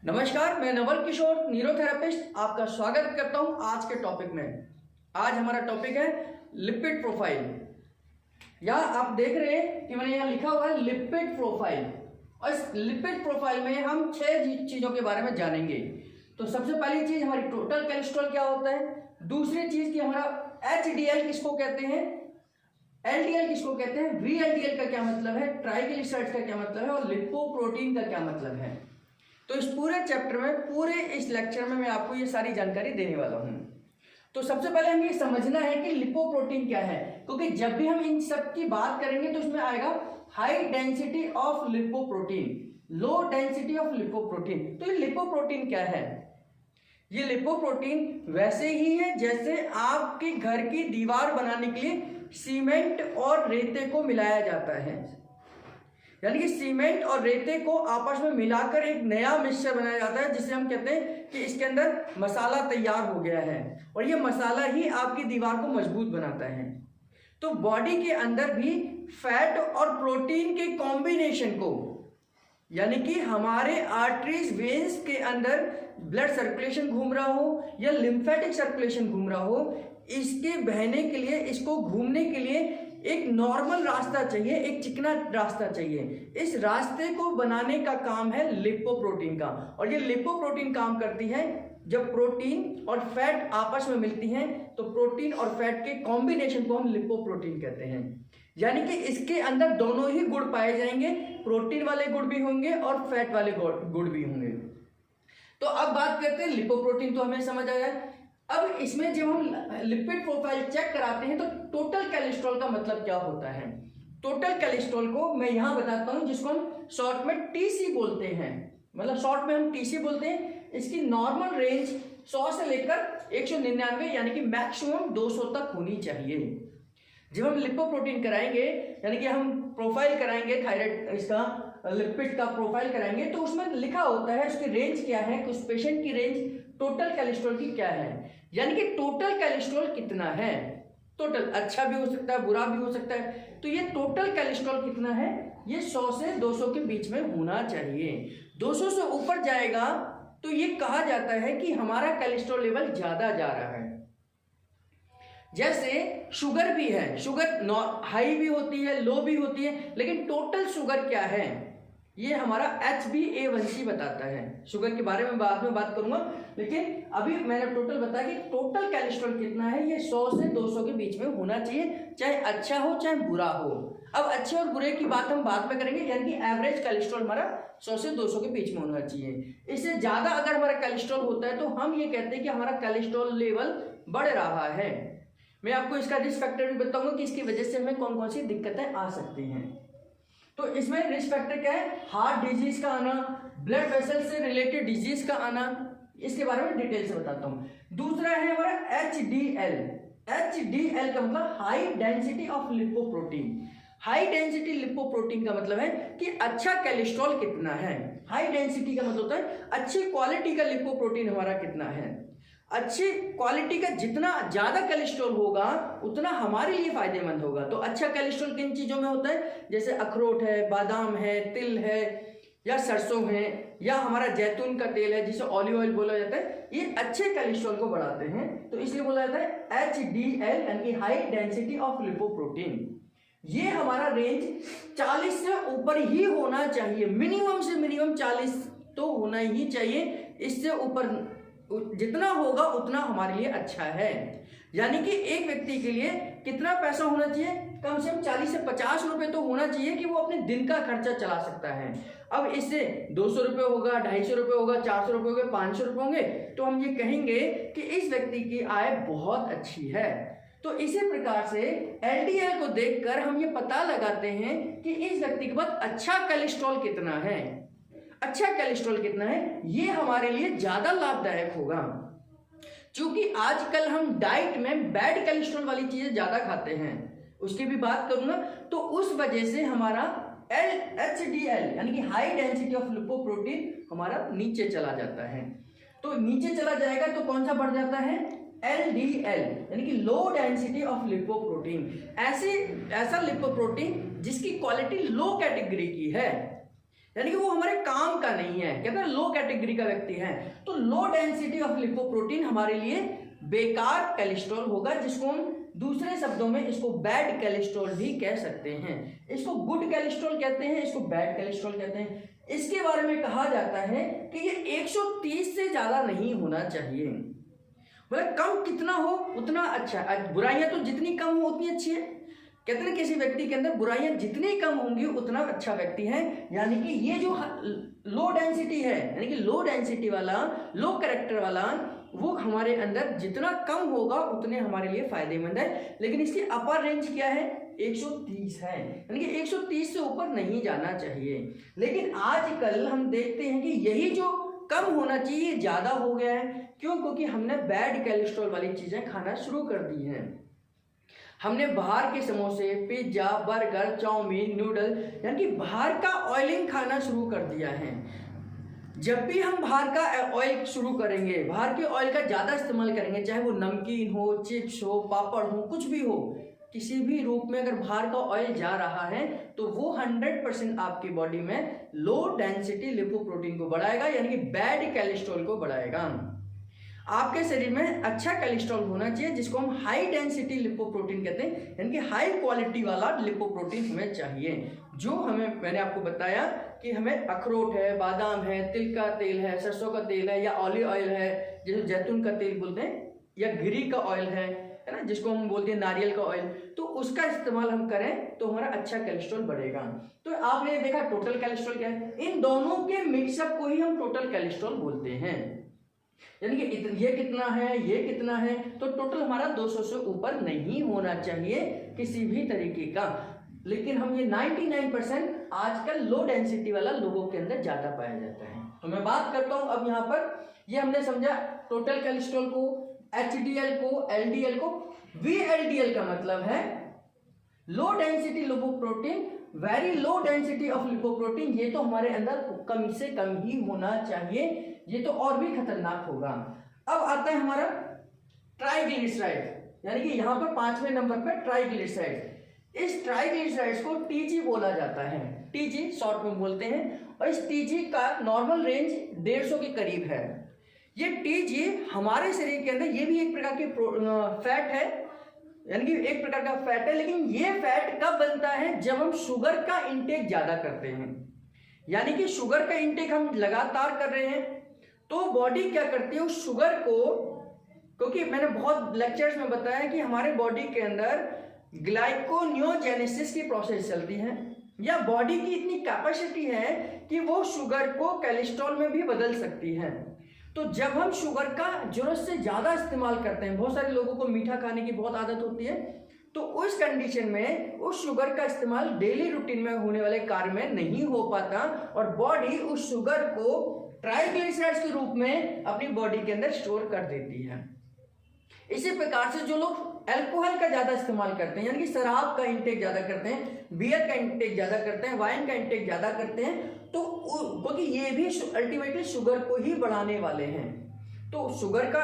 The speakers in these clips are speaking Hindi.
नमस्कार, मैं नवल किशोर न्यूरोथेरेपिस्ट आपका स्वागत करता हूं आज के टॉपिक में। आज हमारा टॉपिक है लिपिड प्रोफाइल। या आप देख रहे हैं कि मैंने यहाँ लिखा हुआ है लिपिड प्रोफाइल, और इस लिपिड प्रोफाइल में हम 6 चीज़ों के बारे में जानेंगे। तो सबसे पहली चीज़ हमारी टोटल कोलेस्ट्रॉल क्या होता है, दूसरी चीज़ कि हमारा HDL किसको कहते हैं, LDL किसको कहते हैं, VLDL का क्या मतलब है, ट्राइग्लिसराइड्स का क्या मतलब है और लिपोप्रोटीन का क्या मतलब है। तो इस पूरे चैप्टर में, पूरे इस लेक्चर में मैं आपको ये सारी जानकारी देने वाला हूँ। तो सबसे पहले हमें ये समझना है कि लिपोप्रोटीन क्या है, क्योंकि जब भी हम इन सब की बात करेंगे तो इसमें आएगा high density of lipoprotein, low density of lipoprotein. तो ये लिपोप्रोटीन क्या है? ये लिपोप्रोटीन वैसे ही है जैसे आपके घर की दीवार बनाने के लिए सीमेंट और रेते को मिलाया जाता है। यानी कि सीमेंट और रेते को आपस में मिलाकर एक नया मिक्सचर बनाया जाता है, जिसे हम कहते हैं कि इसके अंदर मसाला तैयार हो गया है, और ये मसाला ही आपकी दीवार को मजबूत बनाता है। तो बॉडी के अंदर भी फैट और प्रोटीन के कॉम्बिनेशन को, यानी कि हमारे आर्टरीज वेन्स के अंदर ब्लड सर्कुलेशन घूम रहा हो या लिम्फेटिक सर्कुलेशन घूम रहा हो, इसके बहने के लिए, इसको घूमने के लिए एक नॉर्मल रास्ता चाहिए, एक चिकना रास्ता चाहिए। इस रास्ते को बनाने का काम है लिपोप्रोटीन का, और ये लिपोप्रोटीन काम करती है जब प्रोटीन और फैट आपस में मिलती हैं, तो प्रोटीन और फैट के कॉम्बिनेशन को हम लिपोप्रोटीन कहते हैं। यानी कि इसके अंदर दोनों ही गुण पाए जाएंगे, प्रोटीन वाले गुण भी होंगे और फैट वाले गुण भी होंगे। तो अब बात करते हैं लिपोप्रोटीन, तो हमें समझ आया। अब इसमें जब हम लिपिड प्रोफाइल चेक कराते हैं तो टोटल कोलेस्ट्रॉल का मतलब क्या होता है। टोटल कोलेस्ट्रॉल को मैं यहाँ बताता हूँ, जिसको हम शॉर्ट में TC बोलते हैं, मतलब शॉर्ट में हम TC बोलते हैं। इसकी नॉर्मल रेंज 100 से लेकर 199 यानी कि मैक्सिमम 200 तक होनी चाहिए। जब हम लिपोप्रोटीन कराएंगे, यानी कि हम प्रोफाइल कराएंगे थायराइड, इसका लिपिड का प्रोफाइल कराएंगे, तो उसमें लिखा होता है उसकी रेंज क्या है, उस पेशेंट की रेंज टोटल कोलेस्ट्रॉल की क्या है, यानी कि टोटल कोलेस्ट्रॉल कितना है। टोटल अच्छा भी हो सकता है, बुरा भी हो सकता है। तो ये टोटल कोलेस्ट्रॉल कितना है, ये 100 से 200 के बीच में होना चाहिए। 200 से ऊपर जाएगा तो ये कहा जाता है कि हमारा कोलेस्ट्रॉल लेवल ज्यादा जा रहा है। जैसे शुगर भी है, शुगर हाई भी होती है, लो भी होती है, लेकिन टोटल शुगर क्या है ये हमारा HbA1c बताता है। शुगर के बारे में बाद में बात करूंगा, लेकिन अभी मैंने टोटल बताया कि टोटल कोलेस्ट्रॉल कितना है, ये 100 से 200 के बीच में होना चाहिए, चाहे अच्छा हो चाहे बुरा हो। अब अच्छे और बुरे की बात हम बाद में करेंगे, यानी कि एवरेज कोलेस्ट्रॉल हमारा 100 से 200 के बीच में होना चाहिए। इससे ज्यादा अगर हमारा कोलेस्ट्रॉल होता है तो हम ये कहते हैं कि हमारा कोलेस्ट्रॉल लेवल बढ़ रहा है। मैं आपको इसका रिस्क फैक्टर भी बताऊंगा कि इसकी वजह से हमें कौन कौन सी दिक्कतें आ सकती हैं। तो इसमें रिस्क फैक्टर क्या है, हार्ट डिजीज का आना, ब्लड वेसल से रिलेटेड डिजीज का आना, इसके बारे में डिटेल से बताता हूँ। दूसरा है हमारा HDL। HDL का मतलब high density of lipoprotein. High density lipoprotein का मतलब है कि अच्छा कोलेस्ट्रॉल कितना है। हाई डेंसिटी का मतलब होता है अच्छी क्वालिटी का लिपोप्रोटीन हमारा कितना है। अच्छी क्वालिटी का जितना ज्यादा कोलेस्ट्रॉल होगा उतना हमारे लिए फायदेमंद होगा। तो अच्छा कोलेस्ट्रॉल किन चीजों में होता है, जैसे अखरोट है, बादाम है, तिल है, या सरसों है, या हमारा जैतून का तेल है जिसे ऑलिव ऑयल बोला जाता है, ये अच्छे कोलेस्ट्रॉल को बढ़ाते हैं। तो इसलिए बोला जाता है HDL यानी कि हाई डेंसिटी ऑफ लिपोप्रोटीन। ये हमारा रेंज 40 से ऊपर ही होना चाहिए, मिनिमम से मिनिमम 40 तो होना ही चाहिए। इससे ऊपर जितना होगा उतना हमारे लिए अच्छा है। यानी कि एक व्यक्ति के लिए कितना पैसा होना चाहिए, कम से कम 40 से 50 रुपए तो होना चाहिए कि वो अपने दिन का खर्चा चला सकता है। अब इससे 200 रुपये होगा, 250 रुपये होगा, 400 रुपये होंगे, 500 रुपये होंगे, तो हम ये कहेंगे कि इस व्यक्ति की आय बहुत अच्छी है। तो इसी प्रकार से LDL को देखकर हम ये पता लगाते हैं कि इस व्यक्ति के पास अच्छा कोलेस्ट्रॉल कितना है। अच्छा कोलेस्ट्रॉल कितना है ये हमारे लिए ज्यादा लाभदायक होगा। क्योंकि आजकल हम डाइट में बैड कोलेस्ट्रॉल वाली चीजें ज्यादा खाते हैं, उसकी भी बात करूंगा। तो उस वजह से हमारा HDL यानी कि हाई डेंसिटी ऑफ लिपोप्रोटीन हमारा नीचे चला जाता है। तो नीचे चला जाएगा तो कौन सा बढ़ जाता है, LDL यानी कि लो डेंसिटी ऑफ लिपोप्रोटीन। ऐसा लिपोप्रोटीन जिसकी क्वालिटी लो कैटेगरी की है, यानी कि वो हमारे काम का नहीं है, कहते हैं लो कैटेगरी का व्यक्ति है। तो लो डेंसिटी ऑफ लिपोप्रोटीन हमारे लिए बेकार कोलेस्ट्रॉल होगा, जिसको हम दूसरे शब्दों में इसको बैड कोलेस्ट्रॉल भी कह सकते हैं। इसको गुड कोलेस्ट्रॉल कहते हैं, इसको बैड कोलेस्ट्रॉल कहते हैं। इसके बारे में कहा जाता है कि ये 130 से ज्यादा नहीं होना चाहिए, मतलब कम कितना हो उतना अच्छा। बुराइयां तो जितनी कम हो उतनी अच्छी है। कहते हैं किसी व्यक्ति के अंदर बुराइयां जितनी कम होंगी उतना अच्छा व्यक्ति है। यानी कि ये जो लो डेंसिटी है, यानी कि लो डेंसिटी वाला, लो कैरेक्टर वाला, वो हमारे अंदर जितना कम होगा उतने हमारे लिए फायदेमंद है। लेकिन इसकी अपर रेंज क्या है? 130 है, यानी कि 130 से ऊपर नहीं जाना चाहिए। लेकिन आजकल हम देखते हैं कि यही जो कम होना चाहिए ज्यादा हो गया है। क्यों? क्योंकि हमने बैड कोलेस्ट्रॉल वाली चीजें खाना शुरू कर दी हैं। हमने बाहर के समोसे, पिज्जा, बर्गर, चाउमीन, नूडल, यानी कि बाहर का ऑयलिंग खाना शुरू कर दिया है। जब भी हम बाहर का ऑयल शुरू करेंगे, बाहर के ऑयल का ज़्यादा इस्तेमाल करेंगे, चाहे वो नमकीन हो, चिप्स हो, पापड़ हो, कुछ भी हो, किसी भी रूप में अगर बाहर का ऑयल जा रहा है तो वो 100% आपकी बॉडी में लो डेंसिटी लिपोप्रोटीन को बढ़ाएगा, यानी कि बैड कोलेस्ट्रॉल को बढ़ाएगा। आपके शरीर में अच्छा कोलेस्ट्रॉल होना चाहिए, जिसको हम हाई डेंसिटी लिपोप्रोटीन कहते हैं, यानी कि हाई क्वालिटी वाला लिपोप्रोटीन हमें चाहिए। जो हमें, मैंने आपको बताया कि हमें अखरोट है, बादाम है, तिल का तेल है, सरसों का तेल है, या ऑलिव ऑयल है, जैसे जैतून का तेल बोलते हैं, या घिरी का ऑयल है ना, जिसको हम बोलते हैं नारियल का ऑयल, तो उसका इस्तेमाल हम करें तो हमारा अच्छा कोलेस्ट्रॉल बढ़ेगा। तो आपने देखा टोटल कोलेस्ट्रॉल क्या है, इन दोनों के मिक्सअप को ही हम टोटल कोलेस्ट्रॉल बोलते हैं। यानी कि ये कितना है, ये कितना है, तो टोटल हमारा 200 से ऊपर नहीं होना चाहिए किसी भी तरीके का। लेकिन हम ये 99% आजकल लो डेंसिटी वाला लोगों के अंदर ज्यादा पाया जाता है। तो मैं बात करता हूं अब यहाँ पर, ये हमने समझा टोटल कोलेस्ट्रॉल को, HDL को, LDL को। VLDL का मतलब है low density lipoprotein, very low density of lipoprotein. ये तो हमारे अंदर कम से कम ही होना चाहिए, ये तो और भी खतरनाक होगा। अब आता है हमारा ट्राइग्लिसराइड, यानी कि यहाँ पर 5वें नंबर पर ट्राइग्लिसराइड। इस ट्राइग्लिसराइड्स को TG बोला जाता है, TG शॉर्ट में बोलते हैं। और इस TG का नॉर्मल रेंज 150 के करीब है। ये TG हमारे शरीर के अंदर, ये भी एक प्रकार की फैट है, यानी कि एक प्रकार का फैट है। लेकिन ये फैट कब बनता है? जब हम शुगर का इंटेक ज्यादा करते हैं। यानी कि शुगर का इंटेक हम लगातार कर रहे हैं तो बॉडी क्या करती है, उस शुगर को, क्योंकि मैंने बहुत लेक्चर्स में बताया कि हमारे बॉडी के अंदर ग्लाइकोनियोजेनेसिस की प्रोसेस चलती है, या बॉडी की इतनी कैपेसिटी है कि वो शुगर को कोलेस्ट्रॉल में भी बदल सकती है। तो जब हम शुगर का जरूरत से ज्यादा इस्तेमाल करते हैं, बहुत सारे लोगों को मीठा खाने की बहुत आदत होती है, तो उस कंडीशन में उस शुगर का इस्तेमाल डेली रूटीन में होने वाले कार्य में नहीं हो पाता और बॉडी उस शुगर को ट्राइग्लिसराइड्स के रूप में अपनी बॉडी के अंदर स्टोर कर देती है। इसी प्रकार से जो लोग अल्कोहल का ज्यादा इस्तेमाल करते हैं, यानी कि शराब का इंटेक ज्यादा करते हैं, बियर का इंटेक ज्यादा करते हैं, वाइन का इंटेक ज्यादा करते हैं, तो क्योंकि ये भी अल्टीमेटली शुगर को ही बढ़ाने वाले हैं, तो शुगर का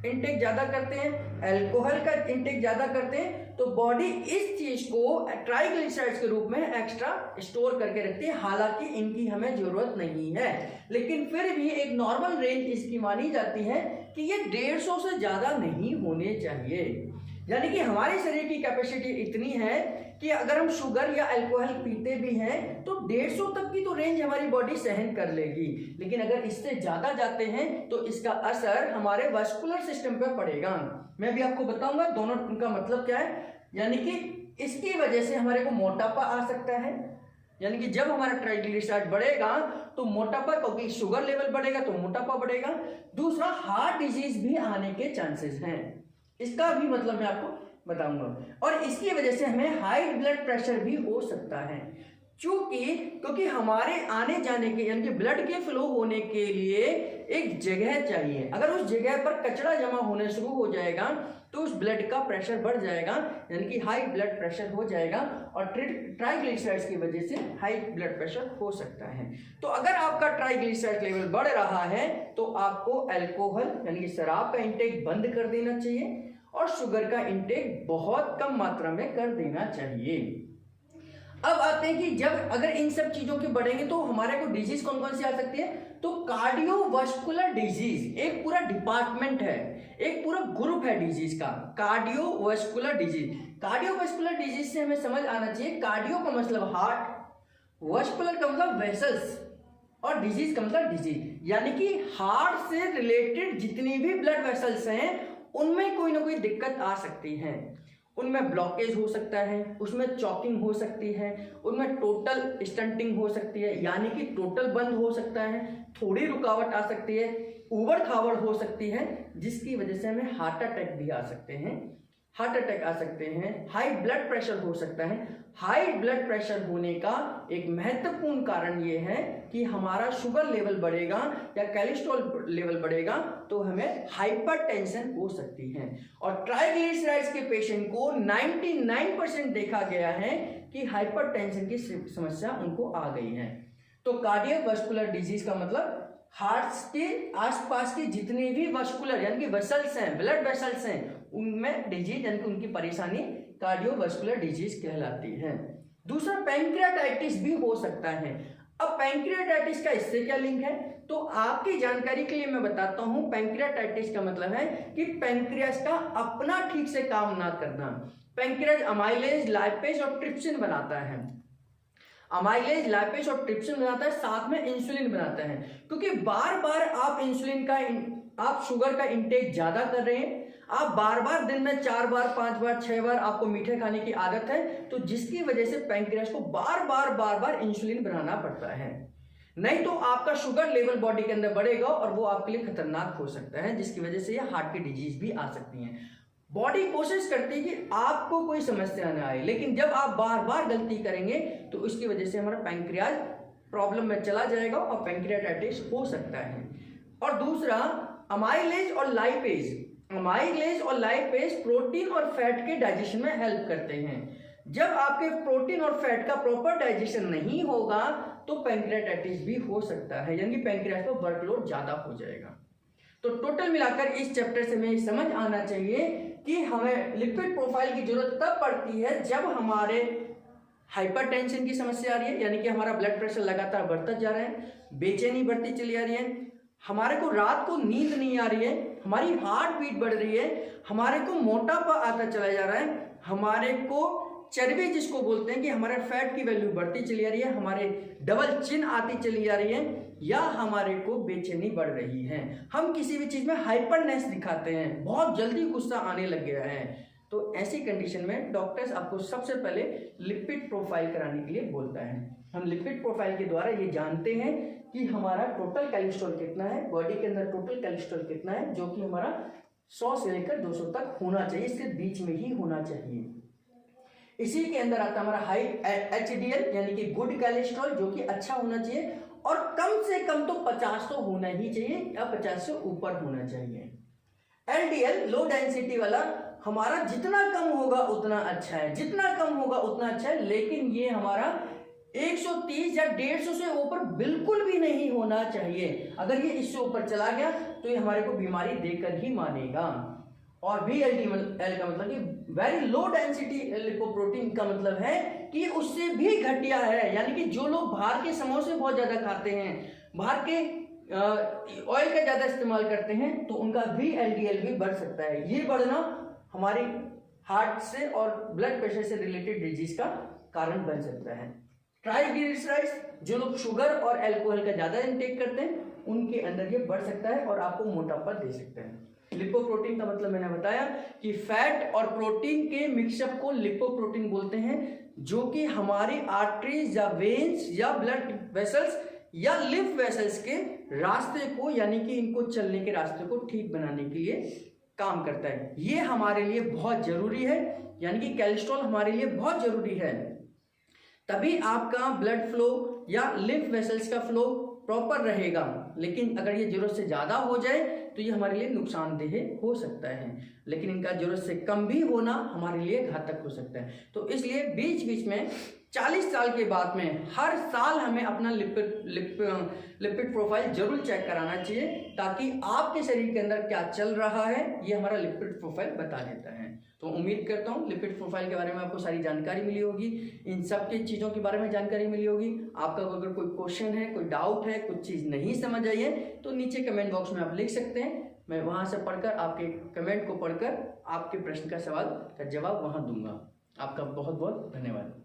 इंटेक ज्यादा करते हैं, अल्कोहल का इंटेक ज्यादा करते हैं, तो बॉडी इस चीज को ट्राइग्लिसराइड्स के रूप में एक्स्ट्रा स्टोर करके रखती है। हालांकि इनकी हमें जरूरत नहीं है, लेकिन फिर भी एक नॉर्मल रेंज इसकी मानी जाती है कि ये 150 से ज्यादा नहीं होने चाहिए। यानी कि हमारे शरीर की कैपेसिटी इतनी है कि अगर हम शुगर या अल्कोहल पीते भी हैं तो 150 तक की तो रेंज हमारी बॉडी सहन कर लेगी। लेकिन अगर इससे ज्यादा जाते हैं तो इसका असर हमारे वास्कुलर सिस्टम पर पड़ेगा। मैं भी आपको बताऊंगा दोनों का मतलब क्या है। यानी कि इसकी वजह से हमारे को मोटापा आ सकता है, यानी कि जब हमारा ट्राइग्लिसराइड बढ़ेगा तो मोटापा, क्योंकि शुगर लेवल बढ़ेगा तो मोटापा बढ़ेगा। दूसरा, हार्ट डिजीज भी आने के चांसेस हैं, इसका भी मतलब मैं आपको बताऊंगा। और इसकी वजह से हमें हाई ब्लड प्रेशर भी हो सकता है, क्योंकि हमारे आने जाने के, यानी कि ब्लड के फ्लो होने के लिए एक जगह चाहिए। अगर उस जगह पर कचरा जमा होने शुरू हो जाएगा तो उस ब्लड का प्रेशर बढ़ जाएगा, यानी कि हाई ब्लड प्रेशर हो जाएगा और ट्राइग्लिसराइड्स की वजह से हाई ब्लड प्रेशर हो सकता है। तो अगर आपका ट्राइग्लिसराइड लेवल बढ़ रहा है तो आपको अल्कोहल यानी कि शराब का इंटेक बंद कर देना चाहिए और शुगर का इंटेक बहुत कम मात्रा में कर देना चाहिए। अब आते हैं कि जब अगर इन सब चीजों के बढ़ेंगे तो हमारे को डिजीज कौन कौन सी आ सकती है। तो कार्डियोवास्कुलर डिजीज एक पूरा डिपार्टमेंट है, एक पूरा ग्रुप है डिजीज का, कार्डियोवास्कुलर डिजीज। कार्डियोवास्कुलर डिजीज से हमें समझ आना चाहिए, कार्डियो का मतलब हार्ट, वास्कुलर का मतलब वेसल्स, और डिजीज का मतलब डिजीज, यानी कि हार्ट से रिलेटेड जितनी भी ब्लड वेसल्स हैं उनमें कोई ना कोई दिक्कत आ सकती है। उनमें ब्लॉकेज हो सकता है, उसमें चॉकिंग हो सकती है, उनमें टोटल स्टंटिंग हो सकती है, यानी कि टोटल बंद हो सकता है, थोड़ी रुकावट आ सकती है, उबड़ खाबड़ हो सकती है, जिसकी वजह से हमें हार्ट अटैक भी आ सकते हैं, हार्ट अटैक आ सकते हैं, हाई ब्लड प्रेशर हो सकता है। हाई ब्लड प्रेशर होने का एक महत्वपूर्ण कारण ये है कि हमारा शुगर लेवल बढ़ेगा या कोलेस्ट्रॉल लेवल बढ़ेगा तो हमें हाइपरटेंशन हो सकती है। और ट्राइग्लिसराइड्स के पेशेंट को 99% देखा गया है कि हाइपरटेंशन की समस्या उनको आ गई है। तो कार्डियोवास्कुलर डिजीज का मतलब हार्ट के आसपास के जितने भी वास्कुलर यानी कि वेसल्स हैं, ब्लड वेसल्स हैं, उनमें डिजीज यानी कि उनकी परेशानी कार्डियोवास्कुलर डिजीज कहलाती है। दूसरा पैंक्रियाटाइटिस भी हो सकता है। अब पैंक्रियाटाइटिस का इससे क्या लिंक है, तो आपकी जानकारी के लिए मैं बताता हूं। पैंक्रियाटाइटिस का मतलब है कि पैंक्रियास का अपना ठीक से काम ना करना। पैंक्रियास अमाइलेज, लाइपेज और ट्रिप्सिन बनाता है। अमाइलेज, लाइपेज और ट्रिप्सिन बनाता है, साथ में इंसुलिन बनाता है। क्योंकि बार बार आप इंसुलिन का आप शुगर का इंटेक ज्यादा कर रहे हैं, आप बार बार दिन में 4 बार 5 बार 6 बार आपको मीठे खाने की आदत है, तो जिसकी वजह से पैंक्रियास को बार बार इंसुलिन बनाना पड़ता है। नहीं तो आपका शुगर लेवल बॉडी के अंदर बढ़ेगा और वो आपके लिए खतरनाक हो सकता है, जिसकी वजह से ये हार्ट की डिजीज भी आ सकती हैं। बॉडी कोशिश करती है कि आपको कोई समस्या ना आए, लेकिन जब आप बार बार गलती करेंगे तो उसकी वजह से हमारा पैंक्रियाज प्रॉब्लम में चला जाएगा और पैंक्रियाटाइटिस हो सकता है। और दूसरा अमाइलेज और लाइपेज। अमाइलेज और लाइपेज प्रोटीन और फैट के डाइजेशन में हेल्प करते हैं। जब आपके प्रोटीन और फैट का प्रॉपर डाइजेशन नहीं होगा तो पैंक्रियाटाइटिस भी हो सकता है, यानी पैंक्रियास पर वर्कलोड ज्यादा हो जाएगा। तो टोटल मिलाकर इस चैप्टर से हमें समझ आना चाहिए कि हमें लिपिड प्रोफाइल की जरूरत तब पड़ती है जब हमारे हाइपरटेंशन की समस्या आ रही है, यानी कि हमारा ब्लड प्रेशर लगातार बढ़ता जा रहा है, बेचैनी बढ़ती चली आ रही है, हमारे को रात को नींद नहीं आ रही है, हमारी हार्ट बीट बढ़ रही है, हमारे को मोटापा आता चला जा रहा है, हमारे को चर्बी जिसको बोलते हैं कि हमारे फैट की वैल्यू बढ़ती चली आ रही है, हमारे डबल चिन आती चली जा रही है, या हमारे को बेचैनी बढ़ रही है, हम किसी भी चीज में हाइपरनेस दिखाते हैं, बहुत जल्दी गुस्सा आने लग गया है, तो ऐसी कंडीशन में डॉक्टर्स आपको सबसे पहले लिपिड प्रोफाइल कराने के लिए बोलता है। हम लिपिड प्रोफाइल के द्वारा ये जानते हैं कि हमारा टोटल कोलेस्ट्रॉल कितना है, बॉडी के अंदर टोटल कोलेस्ट्रॉल कितना है, जो कि हमारा 100 से लेकर 200 तक होना चाहिए, इसके बीच में ही होना चाहिए। इसी के अंदर आता है हमारा हाई HDL यानी कि गुड कोलेस्ट्रॉल, जो कि अच्छा होना चाहिए, और कम से कम तो 50 तो होना ही चाहिए या 50 से ऊपर होना चाहिए। LDL लो डेंसिटी वाला हमारा जितना कम होगा उतना अच्छा है, जितना कम होगा उतना अच्छा है, लेकिन ये हमारा 130 या 150 से ऊपर बिल्कुल भी नहीं होना चाहिए। अगर ये इससे ऊपर चला गया तो ये हमारे को बीमारी देकर ही मानेगा। और VLDL का मतलब कि वेरी लो डेंसिटी लिपोप्रोटीन का मतलब है कि उससे भी घटिया है, यानी कि जो लोग बाहर के समोसे बहुत ज्यादा खाते हैं, बाहर के ऑयल का ज्यादा इस्तेमाल करते हैं, तो उनका VLDL भी बढ़ सकता है। ये बढ़ना हमारी हार्ट से और ब्लड प्रेशर से रिलेटेड डिजीज का कारण बन सकता है। ट्राइग्लिसराइड्स, जो लोग शुगर और अल्कोहल का ज्यादा इंटेक करते हैं उनके अंदर ये बढ़ सकता है और आपको मोटापा दे सकता है। लिपोप्रोटीन का मतलब मैंने बताया कि फैट और प्रोटीन के मिक्सअप को लिपोप्रोटीन बोलते हैं, जो कि हमारी आर्टरीज या वेन्स या ब्लड वेसल्स या लिम्फ वेसल्स के रास्ते को, यानी कि इनको चलने के रास्ते को ठीक बनाने के लिए काम करता है। ये हमारे लिए बहुत जरूरी है, यानी कि कोलेस्ट्रॉल हमारे लिए बहुत जरूरी है, तभी आपका ब्लड फ्लो या लिम्फ वेसल्स का फ्लो प्रॉपर रहेगा। लेकिन अगर ये जरूरत से ज्यादा हो जाए तो ये हमारे लिए नुकसानदेह हो सकता है, लेकिन इनका जरूरत से कम भी होना हमारे लिए घातक हो सकता है। तो इसलिए बीच बीच में 40 साल के बाद में हर साल हमें अपना लिपिड प्रोफाइल जरूर चेक कराना चाहिए, ताकि आपके शरीर के अंदर क्या चल रहा है ये हमारा लिपिड प्रोफाइल बता देता है। तो उम्मीद करता हूँ लिपिड प्रोफाइल के बारे में आपको सारी जानकारी मिली होगी, इन सब की चीज़ों के बारे में जानकारी मिली होगी। आपका अगर कोई क्वेश्चन है, कोई डाउट है, कुछ चीज़ नहीं समझ आई है तो नीचे कमेंट बॉक्स में आप लिख सकते हैं। मैं वहाँ से पढ़कर, आपके कमेंट को पढ़कर आपके प्रश्न का सवाल का जवाब वहाँ दूंगा। आपका बहुत बहुत धन्यवाद।